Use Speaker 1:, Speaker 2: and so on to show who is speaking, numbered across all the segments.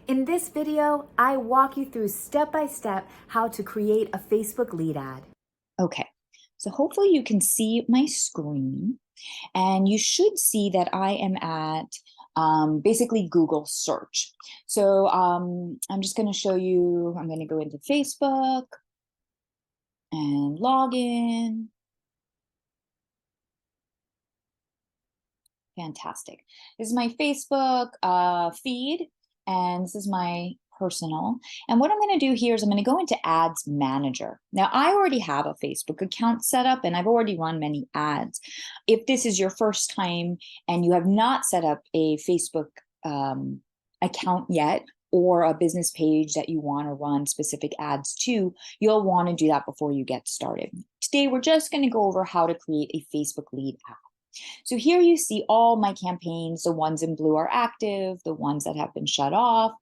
Speaker 1: In this video, I walk you through step-by-step how to create a Facebook lead ad.
Speaker 2: Okay, so hopefully you can see my screen and you should see that I am at basically Google search. So I'm just going to show you, I'm going to go into Facebook and log in. Fantastic. This is my Facebook feed, and this is my personal. And what I'm going to do here is I'm going to go into Ads Manager. Now, I already have a Facebook account set up, and I've already run many ads. If this is your first time and you have not set up a Facebook account yet, or a business page that you want to run specific ads to, you'll want to do that before you get started. Today, we're just going to go over how to create a Facebook lead ad. So here you see all my campaigns. The ones in blue are active, the ones that have been shut off,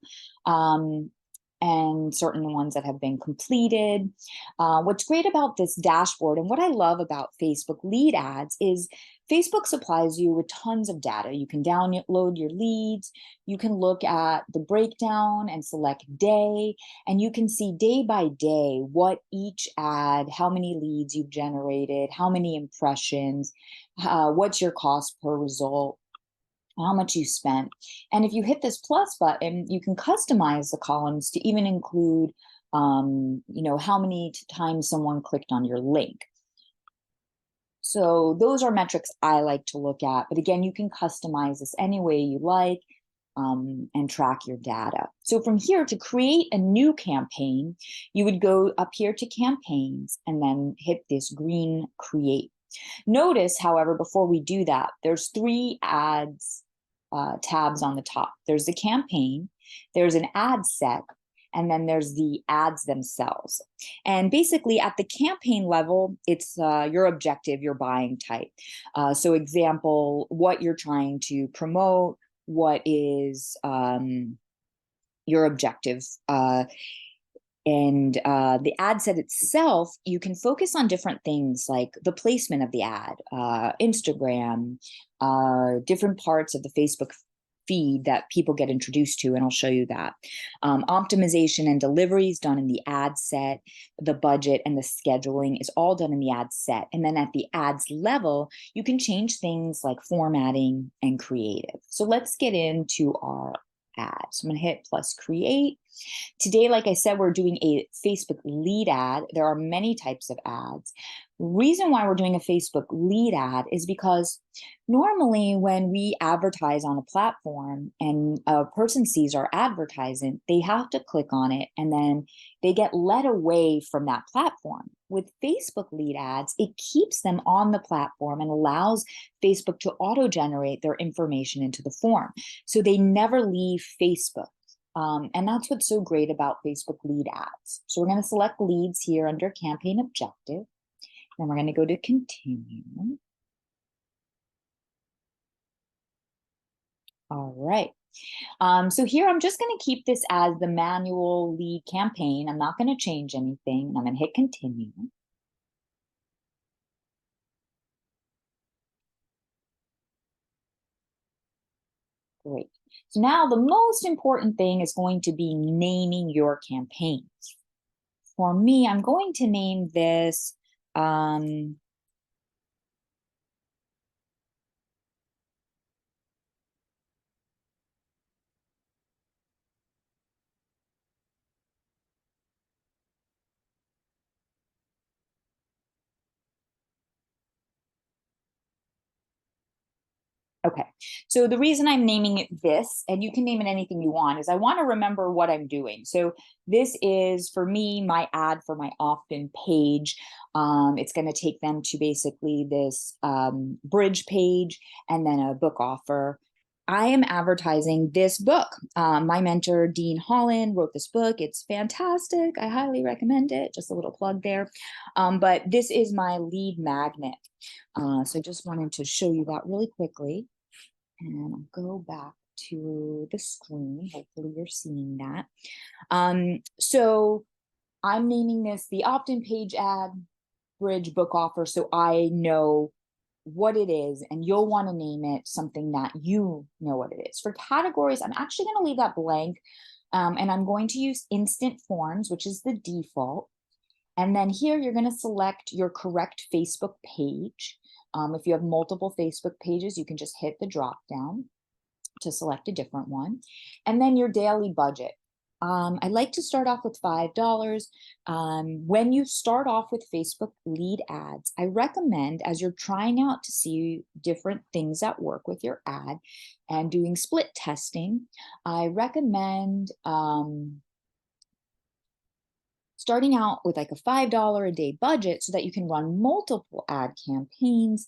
Speaker 2: and certain ones that have been completed. What's great about this dashboard and what I love about Facebook lead ads is Facebook supplies you with tons of data. You can download your leads, you can look at the breakdown and select day, and you can see day by day what each ad, how many leads you've generated, how many impressions, what's your cost per result, how much you spent. And if you hit this plus button, you can customize the columns to even include, how many times someone clicked on your link. So those are metrics I like to look at. But again, you can customize this any way you like and track your data. So from here, to create a new campaign, you would go up here to campaigns and then hit this green create. Notice, however, before we do that, there's three ads tabs on the top. There's the campaign, there's an ad set, and then there's the ads themselves. And basically at the campaign level, it's your objective, your buying type. So example, what you're trying to promote, what is your objective. And the ad set itself, you can focus on different things like the placement of the ad, Instagram, different parts of the Facebook feed that people get introduced to, and I'll show you that. Optimization and delivery is done in the ad set. The budget and the scheduling is all done in the ad set. And then at the ads level, you can change things like formatting and creative. So let's get into our ad. So I'm going to hit plus create. Today, like I said, we're doing a Facebook lead ad. There are many types of ads. Reason why we're doing a Facebook lead ad is because normally when we advertise on a platform and a person sees our advertisement, they have to click on it and then they get led away from that platform. With Facebook lead ads, it keeps them on the platform and allows Facebook to auto-generate their information into the form. So they never leave Facebook. And that's what's so great about Facebook lead ads. So we're going to select leads here under campaign objective. Then we're going to go to continue. All right. So here I'm just going to keep this as the manual lead campaign. I'm not going to change anything. I'm going to hit continue. Great. So now the most important thing is going to be naming your campaigns. For me, I'm going to name this okay, so the reason I'm naming it this, and you can name it anything you want, is I want to remember what I'm doing. So this is, for me, my ad for my opt-in page. It's going to take them to basically this bridge page and then a book offer. I am advertising this book. My mentor, Dean Holland, wrote this book. It's fantastic. I highly recommend it. Just a little plug there. But this is my lead magnet. So I just wanted to show you that really quickly. And I'll go back to the screen. Hopefully you're seeing that. So I'm naming this the opt-in page ad bridge book offer, so I know what it is, and you'll want to name it something that you know what it is. For categories, I'm actually going to leave that blank And I'm going to use instant forms, which is the default. And then here you're going to select your correct Facebook page. If you have multiple Facebook pages, you can just hit the drop down to select a different one. And then your daily budget. I like to start off with $5. When you start off with Facebook lead ads, I recommend, as you're trying out to see different things that work with your ad and doing split testing, I recommend starting out with like a $5 a day budget so that you can run multiple ad campaigns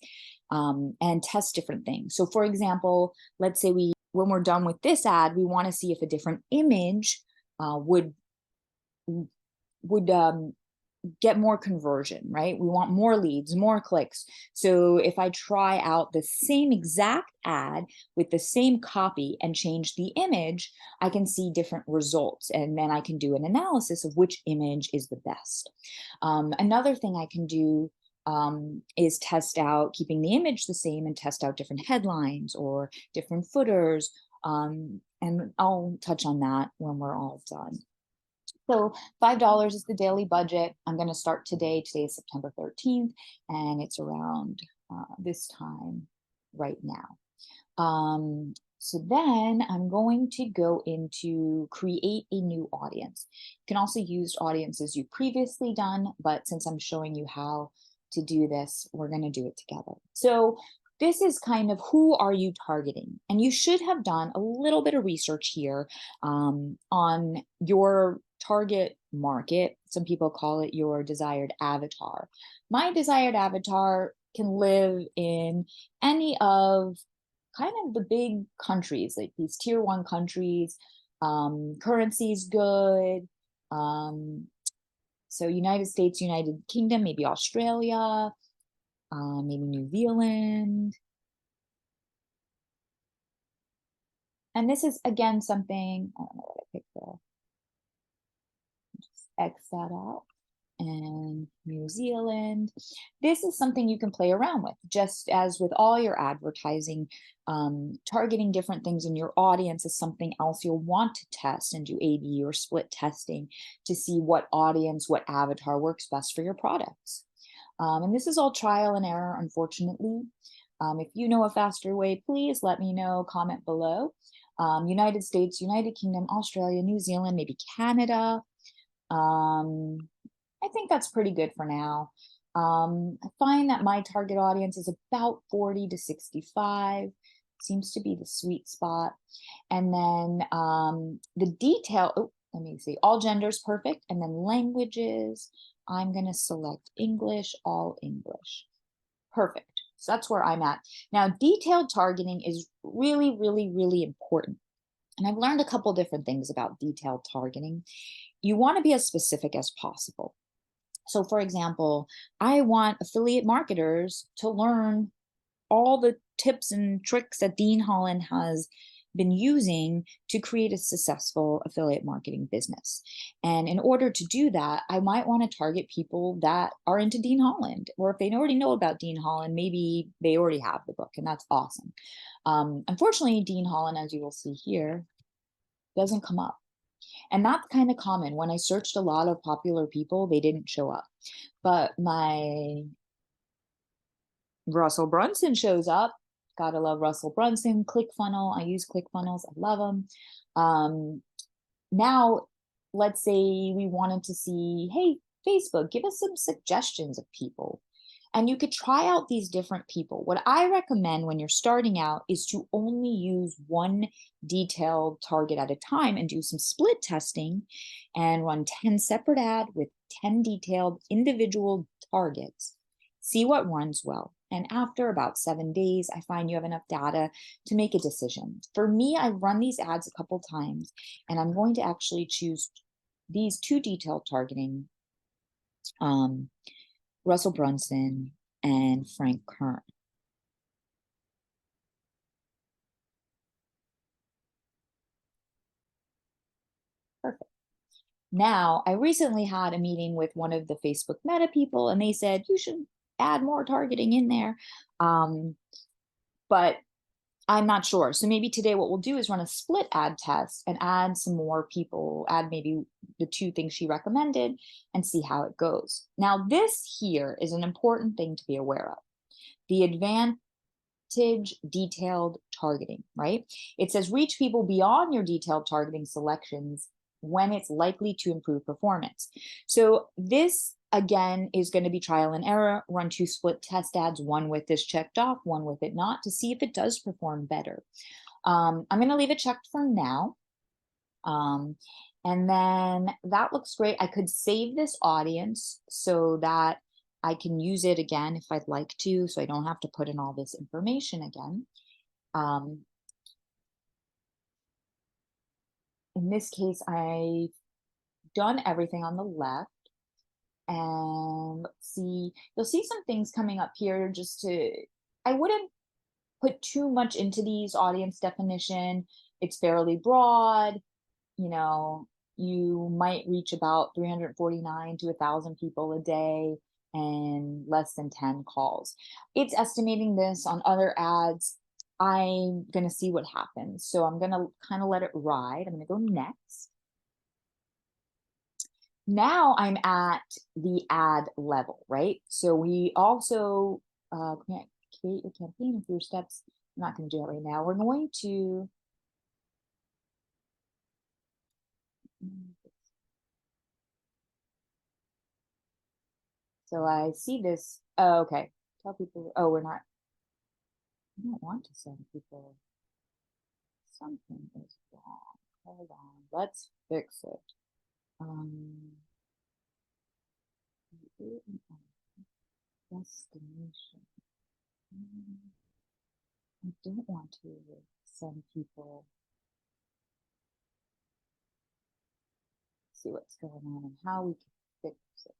Speaker 2: and test different things. So for example, let's say when we're done with this ad, we want to see if a different image would get more conversion, right? We want more leads, more clicks. So if I try out the same exact ad with the same copy and change the image, I can see different results. And then I can do an analysis of which image is the best. Another thing I can do is test out keeping the image the same and test out different headlines or different footers. And I'll touch on that when we're all done. So $5 is the daily budget. I'm going to start today. Today is September 13th, and it's around this time right now. So then I'm going to go into create a new audience. You can also use audiences you've previously done, but since I'm showing you how to do this, we're going to do it together. So this is kind of who are you targeting? And you should have done a little bit of research here on your target market. Some people call it your desired avatar. My desired avatar can live in any of kind of the big countries, like these tier 1 countries. Currency is good. So United States, United Kingdom, maybe Australia, maybe New Zealand. And this is, again, something, I don't know what I picked there. Just X that out. And New Zealand. This is something you can play around with, just as with all your advertising. Targeting different things in your audience is something else you'll want to test and do A/B or split testing to see what audience, what avatar works best for your products. And this is all trial and error, unfortunately. If you know a faster way, please let me know, comment below. United States, United Kingdom, Australia, New Zealand, maybe Canada. I think that's pretty good for now. I find that my target audience is about 40 to 65. Seems to be the sweet spot. And then the detail, oh, let me see, all genders, perfect. And then languages, I'm going to select English, all English. Perfect. So that's where I'm at. Now, detailed targeting is really, really, really important. And I've learned a couple different things about detailed targeting. You want to be as specific as possible. So for example, I want affiliate marketers to learn all the tips and tricks that Dean Holland has been using to create a successful affiliate marketing business. And in order to do that, I might want to target people that are into Dean Holland, or if they already know about Dean Holland, maybe they already have the book, and that's awesome. Unfortunately, Dean Holland, as you will see here, doesn't come up. And that's kind of common. When I searched a lot of popular people, they didn't show up. But my Russell Brunson shows up. Gotta love Russell Brunson. ClickFunnels. I use ClickFunnels. I love them. Now, let's say we wanted to see, hey, Facebook, give us some suggestions of people. And you could try out these different people. What I recommend when you're starting out is to only use one detailed target at a time and do some split testing and run 10 separate ads with 10 detailed individual targets. See what runs well. And after about 7 days, I find you have enough data to make a decision. For me, I run these ads a couple times, and I'm going to actually choose these 2 detailed targeting, Russell Brunson and Frank Kern. Perfect. Now, I recently had a meeting with one of the Facebook Meta people, and they said, you should add more targeting in there. But I'm not sure. So maybe today what we'll do is run a split ad test and add some more people, add maybe the 2 things she recommended and see how it goes. Now, this here is an important thing to be aware of. The advantage detailed targeting, right? It says reach people beyond your detailed targeting selections when it's likely to improve performance. So this again is going to be trial and error. Run 2 split test ads, one with this checked off, one with it not, to see if it does perform better. I'm going to leave it checked for now. And then that looks great. I could save this audience so that I can use it again if I'd like to, so I don't have to put in all this information again. In this case, I've done everything on the left. And let's see, you'll see some things coming up here just to, I wouldn't put too much into these audience definition. It's fairly broad. You know, you might reach about 349 to 1,000 people a day and less than 10 calls. It's estimating this on other ads. I'm going to see what happens. So I'm going to kind of let it ride. I'm going to go next. Now I'm at the ad level, right? So we also create your campaign with your steps. I'm not going to do it right now. We're going to so I see this. Oh, okay. Tell people. Oh, we're not. I don't want to send people. Something is wrong. Hold on. Let's fix it. Destination. I don't want to send people. See what's going on and how we can fix it.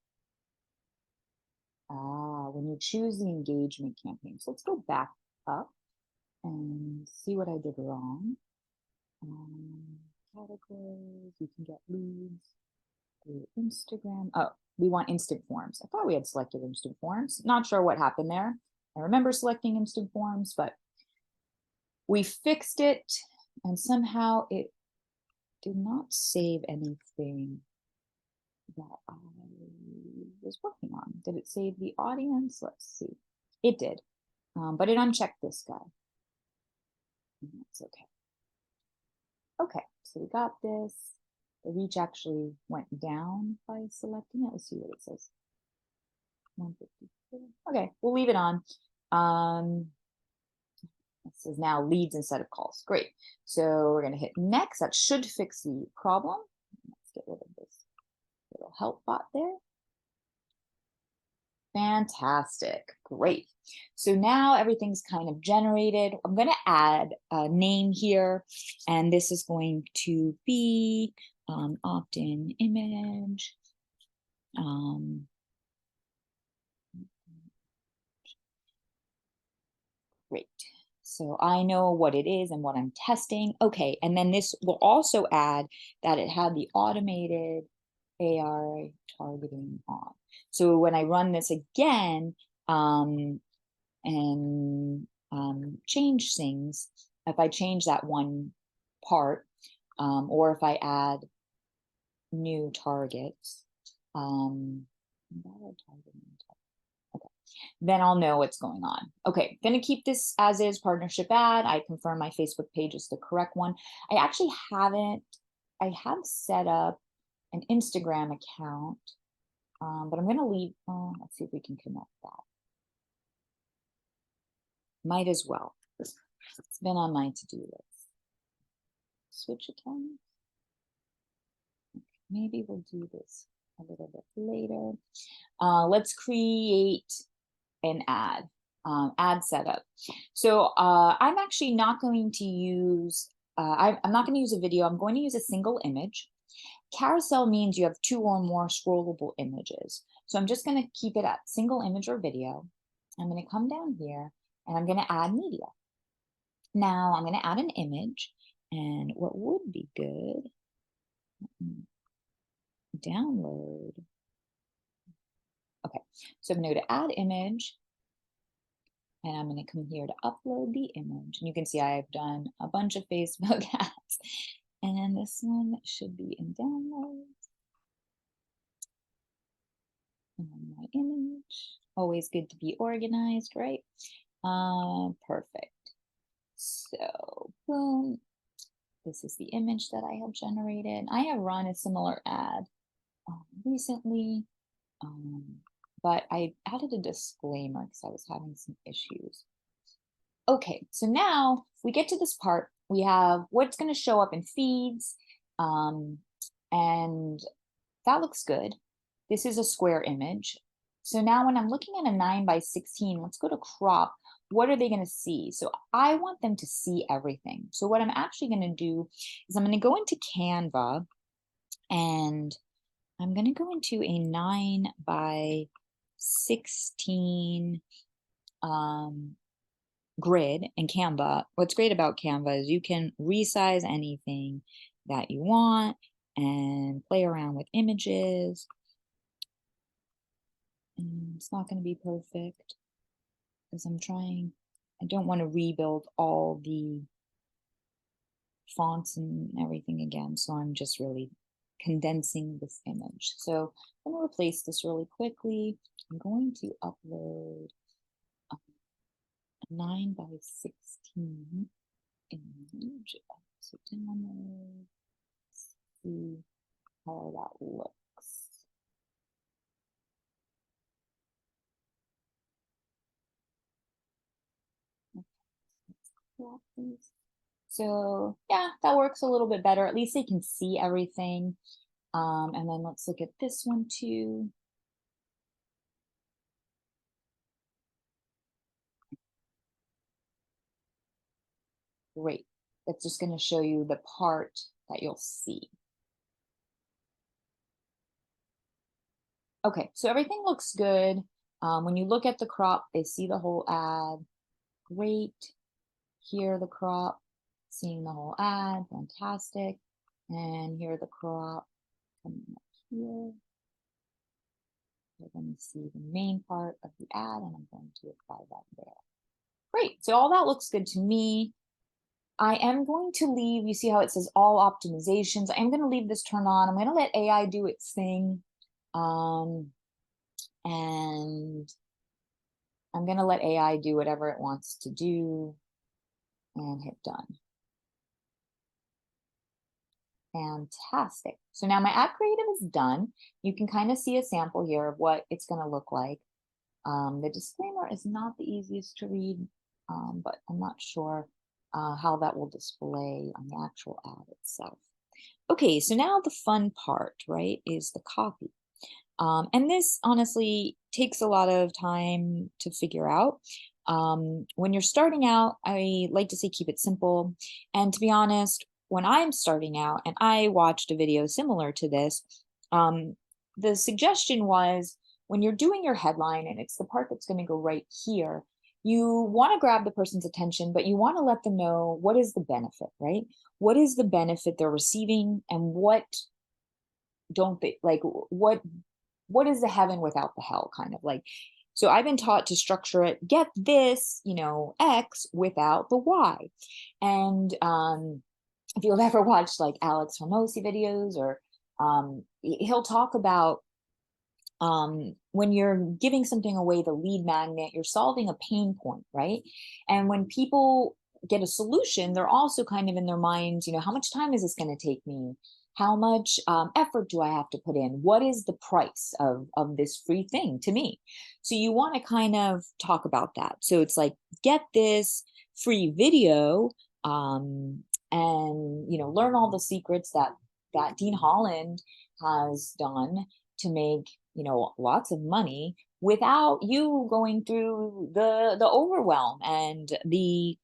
Speaker 2: When you choose the engagement campaign. So let's go back up and see what I did wrong. Categories, you can get leads through Instagram. Oh, we want instant forms. I thought we had selected instant forms. Not sure what happened there. I remember selecting instant forms, but we fixed it and somehow it did not save anything that I was working on. Did it save the audience? Let's see. It did, but it unchecked this guy. That's okay. Okay, so we got this. The reach actually went down by selecting it. Let's see what it says. 154. Okay, we'll leave it on. It says now leads instead of calls. Great. So we're going to hit next. That should fix the problem. Let's get rid of this little help bot there. Fantastic. Great. So now everything's kind of generated. I'm going to add a name here, and this is going to be opt-in image. Great. So I know what it is and what I'm testing. Okay, and then this will also add that it had the automated AI targeting on. So when I run this again and change things, if I change that one part, or if I add new targets, then I'll know what's going on. Okay, gonna keep this as is, partnership ad. I confirm my Facebook page is the correct one. I actually haven't, I have set up an Instagram account, but I'm gonna leave, let's see if we can connect that. Might as well. It's been on my to-do list. Switch accounts. Okay, maybe we'll do this a little bit later. Let's create an ad, ad setup. So I'm actually not going to use, I'm not going to use a video. I'm going to use a single image. Carousel means you have 2 or more scrollable images. So I'm just going to keep it at single image or video. I'm going to come down here and I'm going to add media. Now I'm going to add an image, and what would be good, download. Okay, so I'm going to go to add image. And I'm going to come here to upload the image. And you can see I've done a bunch of Facebook ads. And this one should be in downloads. And my image. Always good to be organized, right? Perfect. So, boom. This is the image that I have generated. I have run a similar ad recently, but I added a disclaimer because I was having some issues. Okay, so now we get to this part. We have what's going to show up in feeds, and that looks good. This is a square image. So now when I'm looking at a 9:16, let's go to crop. What are they going to see? So I want them to see everything. So what I'm actually going to do is I'm going to go into Canva, and I'm going to go into a 9:16 grid in Canva. What's great about Canva is you can resize anything that you want and play around with images. And it's not going to be perfect because I don't want to rebuild all the fonts and everything again. So I'm just really condensing this image. So I'm going to replace this really quickly. I'm going to upload a 9:16 image. So download, see how that looks. So yeah, that works a little bit better. At least they can see everything. And then let's look at this one too. Great. That's just going to show you the part that you'll see. Okay, so everything looks good. When you look at the crop, they see the whole ad. Great. Here the crop, seeing the whole ad, fantastic. And here the crop coming up here. We're going to see the main part of the ad, and I'm going to apply that there. Great, so all that looks good to me. I am going to leave, you see how it says all optimizations. I am going to leave this turned on. I'm going to let AI do its thing. And I'm going to let AI do whatever it wants to do and hit done. Fantastic. So now my ad creative is done. You can kind of see a sample here of what it's going to look like. The disclaimer is not the easiest to read, but I'm not sure how that will display on the actual ad itself. Okay, so now the fun part, right, is the copy. And this honestly takes a lot of time to figure out. When you're starting out, I like to say keep it simple. And to be honest, when I'm starting out, and I watched a video similar to this, the suggestion was when you're doing your headline, and it's the part that's going to go right here, you want to grab the person's attention, but you want to let them know what is the benefit, right? What is the benefit they're receiving, and what don't they like? What is the heaven without the hell, kind of like. So I've been taught to structure it, get this, X without the Y. And if you've ever watched like Alex Hormozy videos, or he'll talk about when you're giving something away, the lead magnet, you're solving a pain point, right? And when people get a solution, they're also kind of in their minds, how much time is this going to take me? How much effort do I have to put in? What is the price of this free thing to me? So you want to kind of talk about that. So it's like, get this free video, and learn all the secrets that Dean Holland has done to make lots of money without you going through the overwhelm and the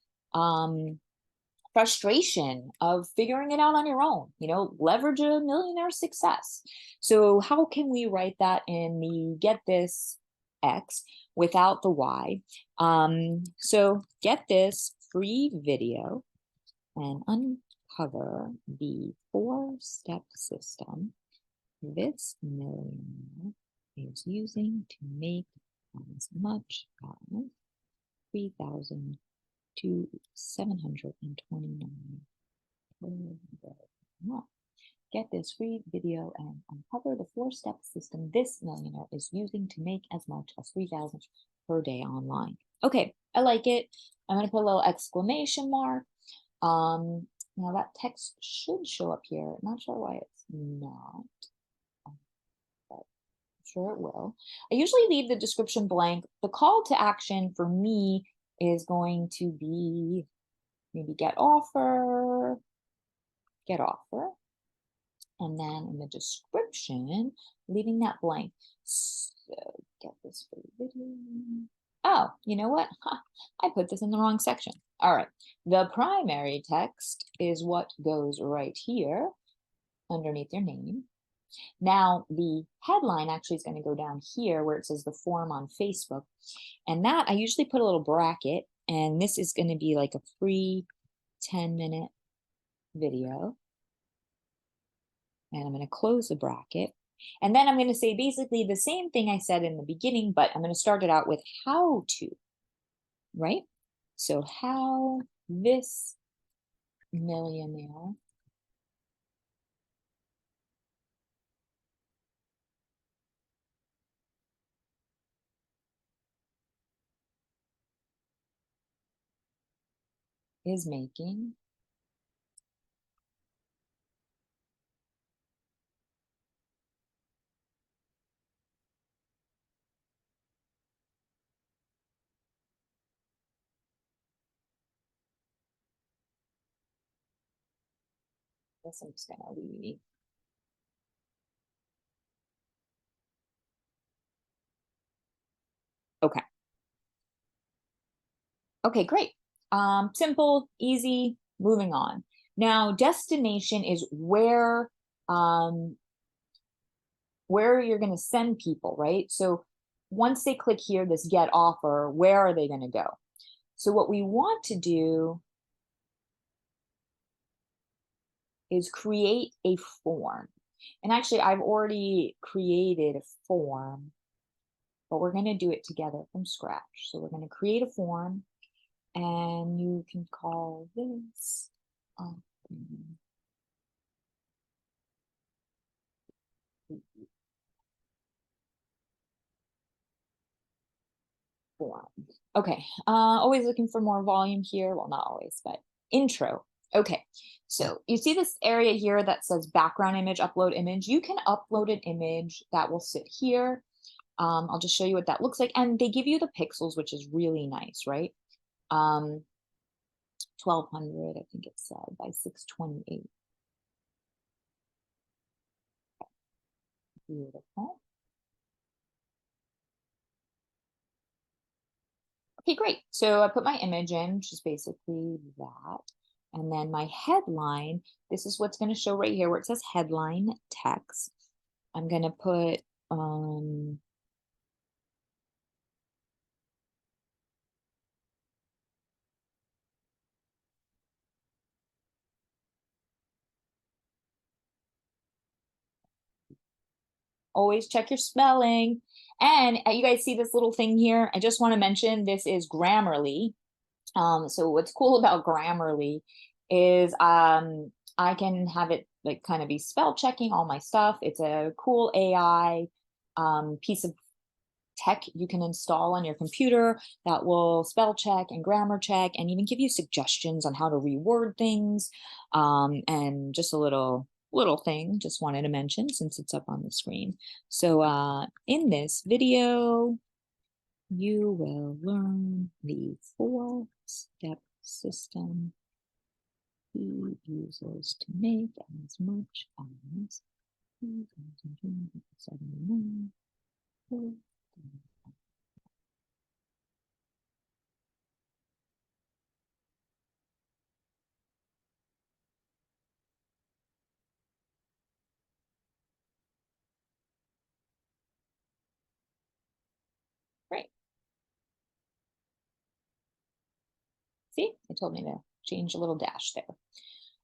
Speaker 2: frustration of figuring it out on your own. Leverage a millionaire success. So how can we write that in the get this X without the Y? So get this free video and uncover the 4-step system this millionaire is using to make as much as 3,000 to 729 per month. Get this free video and uncover the 4-step system this millionaire is using to make as much as 3,000 per day online. Okay, I like it. I'm going to put a little exclamation mark. Now that text should show up here. I'm not sure why it's not, but I'm sure it will. I usually leave the description blank. The call to action for me is going to be maybe get offer. And then in the description, leaving that blank. So get this free video. Oh, you know what? I put this in the wrong section. All right. The primary text is what goes right here underneath your name. Now, the headline actually is going to go down here where it says the forum on Facebook. And that I usually put a little bracket, and this is going to be like a free 10-minute video. And I'm going to close the bracket. And then I'm going to say basically the same thing I said in the beginning, but I'm going to start it out with how to, right? So how this millionaire is making this. I'm just going to leave. Okay. Okay, great. Simple, easy, moving on. Now, destination is where you're going to send people, right? So once they click here, this get offer, where are they going to go? So what we want to do is create a form. And actually, I've already created a form, but we're going to do it together from scratch. So we're going to create a form, and you can call this form. Okay, always looking for more volume here. Well, not always, but intro. Okay, so you see this area here that says background image, upload image. You can upload an image that will sit here. I'll just show you what that looks like. And they give you the pixels, which is really nice, right? 1200, I think it said, by 628. Beautiful. Okay, great. So I put my image in, which is basically that. And then my headline, this is what's going to show right here where it says headline text. I'm going to put, always check your spelling. And you guys see this little thing here? I just want to mention this is Grammarly. So what's cool about Grammarly is I can have it like kind of be spell checking all my stuff. It's a cool AI piece of tech you can install on your computer that will spell check and grammar check and even give you suggestions on how to reword things. And just a little thing just wanted to mention since it's up on the screen. So in this video, you will learn the 4-step system he uses to make as much as 2,279. Great. See, it told me to change a little dash there.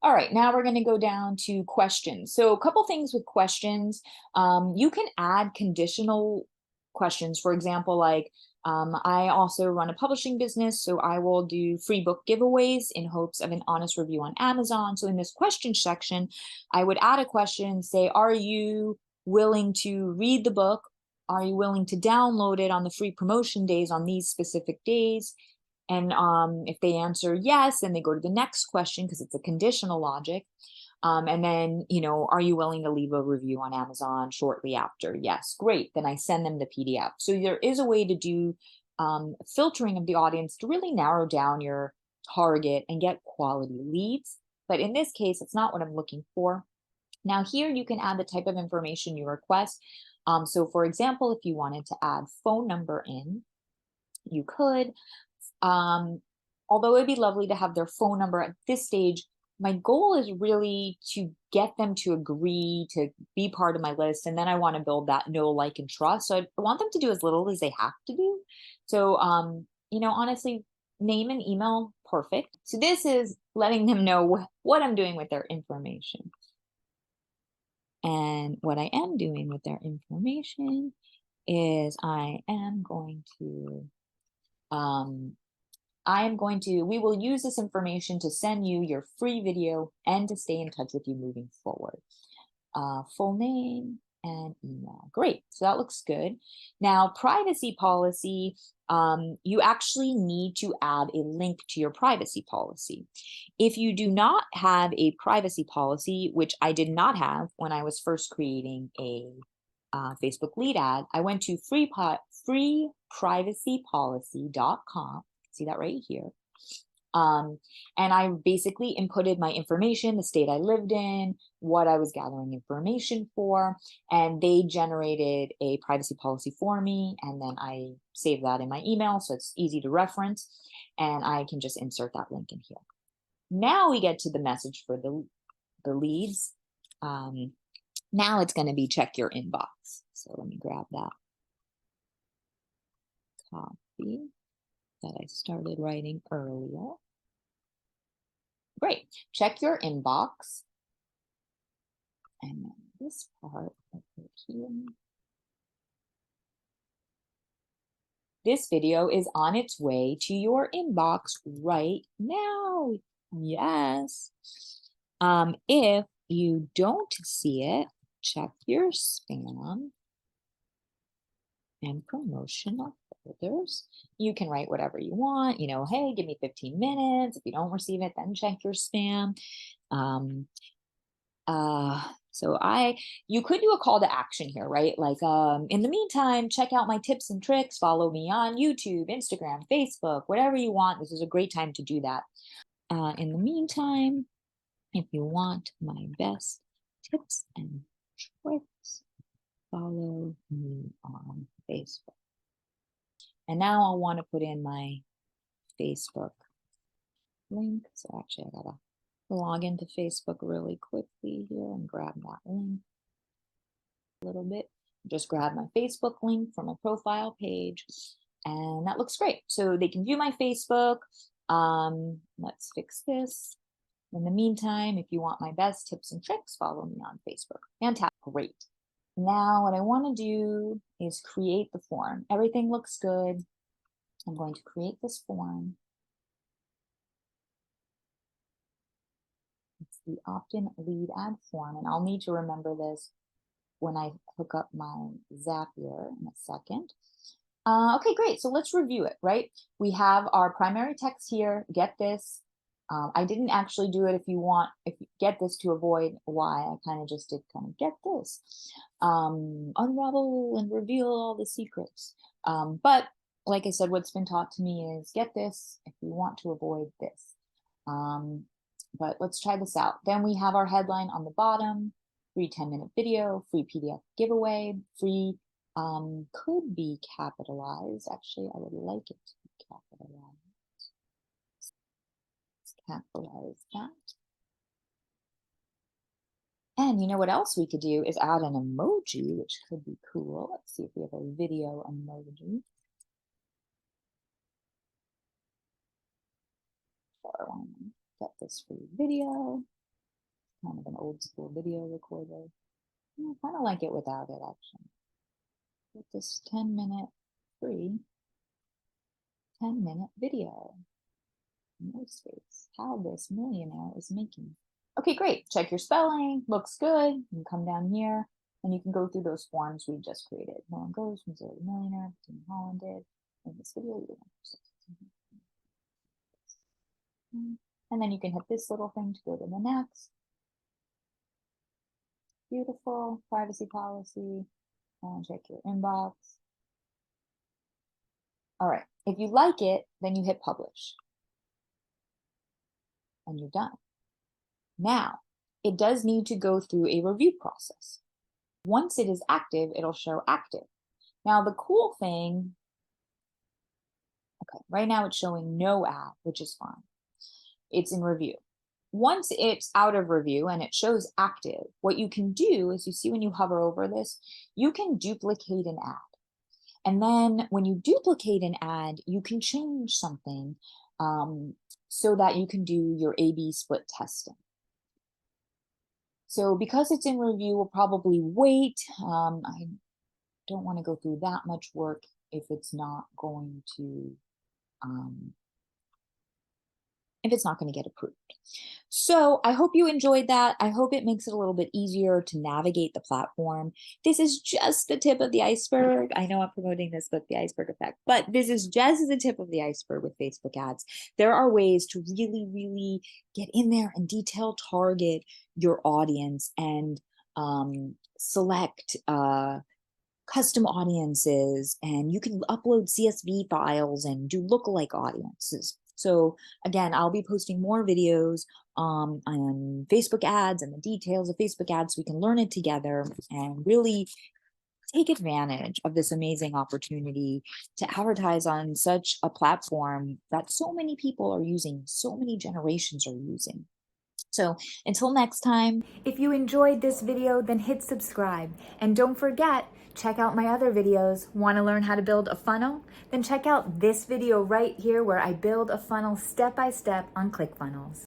Speaker 2: All right, now we're going to go down to questions. So a couple things with questions. You can add conditional questions. For example, like, I also run a publishing business, so I will do free book giveaways in hopes of an honest review on Amazon. So in this question section, I would add a question and say, are you willing to read the book? Are you willing to download it on the free promotion days on these specific days? And if they answer yes, then they go to the next question because it's a conditional logic. And then, are you willing to leave a review on Amazon shortly after? Yes, great. Then I send them the PDF. So there is a way to do filtering of the audience to really narrow down your target and get quality leads. But in this case, it's not what I'm looking for. Now here you can add the type of information you request. So for example, if you wanted to add phone number in, you could. Although it'd be lovely to have their phone number at this stage, my goal is really to get them to agree to be part of my list. And then I want to build that know, like, and trust. So I want them to do as little as they have to do. So, honestly, name and email, perfect. So this is letting them know what I'm doing with their information. And what I am doing with their information is I am going to, we will use this information to send you your free video and to stay in touch with you moving forward. Full name and email. Great. So that looks good. Now, privacy policy, you actually need to add a link to your privacy policy. If you do not have a privacy policy, which I did not have when I was first creating a Facebook lead ad, I went to freeprivacypolicy.com. See that right here. And I basically inputted my information, the state I lived in, what I was gathering information for, and they generated a privacy policy for me. And then I saved that in my email, so it's easy to reference, and I can just insert that link in here. Now we get to the message for the leads. Now it's going to be check your inbox. So let me grab that copy that I started writing earlier. Great. Check your inbox. And then this part over here. This video is on its way to your inbox right now. Yes. If you don't see it, check your spam and promotional folders. You can write whatever you want, hey, give me 15 minutes. If you don't receive it, then check your spam. You could do a call to action here, right? Like, in the meantime, check out my tips and tricks, follow me on YouTube, Instagram, Facebook, whatever you want. This is a great time to do that. In the meantime, if you want my best tips and tricks, follow me on Facebook. And now I'll want to put in my Facebook link. So actually I gotta log into Facebook really quickly here and grab that link a little bit. Just grab my Facebook link from my profile page, and that looks great. So they can view my Facebook. Let's fix this. In the meantime, if you want my best tips and tricks, follow me on Facebook. Fantastic, great. Now what I want to do is create the form. Everything looks good. I'm going to create this form. It's the opt-in lead ad form, and I'll need to remember this when I hook up my Zapier in a second. Okay, great. So let's review it, right? We have our primary text here, get this. I didn't actually do it. If you get this to avoid why, I kind of just did kind of get this. Unravel and reveal all the secrets. But like I said, what's been taught to me is get this if you want to avoid this. But let's try this out. Then we have our headline on the bottom, free 10-minute video, free PDF giveaway, free could be capitalized. Actually, I would like it to be capitalized. Let's capitalize that. And you know what else we could do is add an emoji, which could be cool. Let's see if we have a video emoji. Sure, I want to get this free video. Kind of an old school video recorder. I kind of like it without it, actually. Get this 10-minute free 10-minute video. No space. How this millionaire is making. Okay, great. Check your spelling. Looks good. You can come down here and you can go through those forms we just created. No one goes from zero to millionaire. Tim Holland did. In this video, and then you can hit this little thing to go to the next. Beautiful. Privacy policy. And check your inbox. All right. If you like it, then you hit publish. And you're done. Now, it does need to go through a review process. Once it is active, it'll show active. Now, the cool thing, okay, right now it's showing no ad, which is fine. It's in review. Once it's out of review and it shows active, what you can do is, you see when you hover over this, you can duplicate an ad. And then when you duplicate an ad, you can change something so that you can do your A/B split testing. So because it's in review, we'll probably wait. I don't want to go through that much work if it's not going to get approved. So I hope you enjoyed that. I hope it makes it a little bit easier to navigate the platform. This is just the tip of the iceberg. I know I'm promoting this book, The Iceberg Effect, but this is just the tip of the iceberg with Facebook ads. There are ways to really, really get in there and detail target your audience and select custom audiences, and you can upload CSV files and do lookalike audiences. So again, I'll be posting more videos on Facebook ads and the details of Facebook ads so we can learn it together and really take advantage of this amazing opportunity to advertise on such a platform that so many people are using, so many generations are using. So until next time.
Speaker 1: If you enjoyed this video, then hit subscribe. And don't forget, check out my other videos. Want to learn how to build a funnel? Then check out this video right here where I build a funnel step by step on ClickFunnels.